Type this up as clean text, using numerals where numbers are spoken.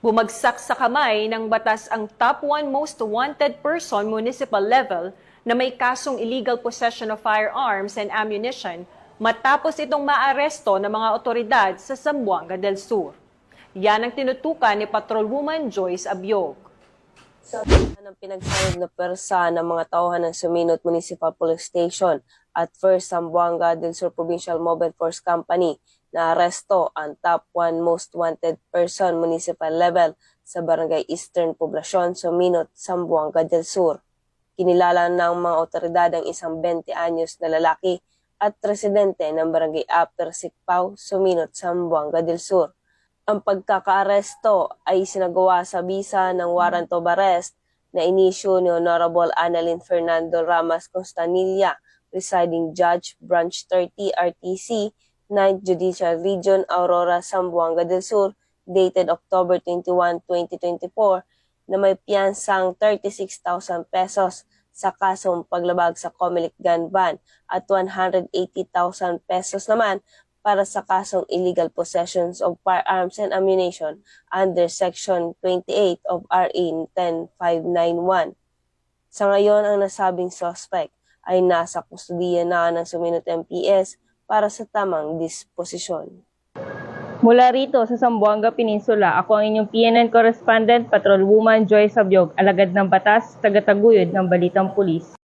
Bumagsak sa kamay ng batas ang top 1 most wanted person municipal level na may kasong illegal possession of firearms and ammunition matapos itong maaresto ng mga otoridad sa Zamboanga del Sur. Yan ang tinutukan ni Patrolwoman Joyce Abiog. Sa ng pinagsanib na pwersa ng mga tauhan ng Suminot Municipal Police Station at First Zamboanga del Sur Provincial Mobile Force Company, na aresto ang top 1 most wanted person municipal level sa Barangay Eastern Poblacion, Suminot, Zamboanga del Sur. Kinilala ng mga otoridad ang isang 20 anyos na lalaki at residente ng Barangay Upper Sikpaw, Suminot, Zamboanga del Sur. Ang pagkakaaresto ay sinagawa sa bisa ng warrant of arrest na inisyu ni Honorable Annalyn Fernando Ramas Constanilla, Presiding Judge, Branch 30 RTC, 9th Judicial Region, Aurora, Zamboanga del Sur, dated October 21, 2024, na may piyansang 36,000 pesos sa kasong paglabag sa Comelec gun ban at 180,000 pesos naman para sa kasong illegal possessions of firearms and ammunition under Section 28 of RA 10591. Sa ngayon, ang nasabing suspect ay nasa kustudiya na ng Suminot MPS para sa tamang disposisyon. Mula rito sa Zamboanga Peninsula, ako ang inyong PNN correspondent, Patrolwoman Joyce Abiog, alagad ng batas, tagataguyod ng Balitang Pulis.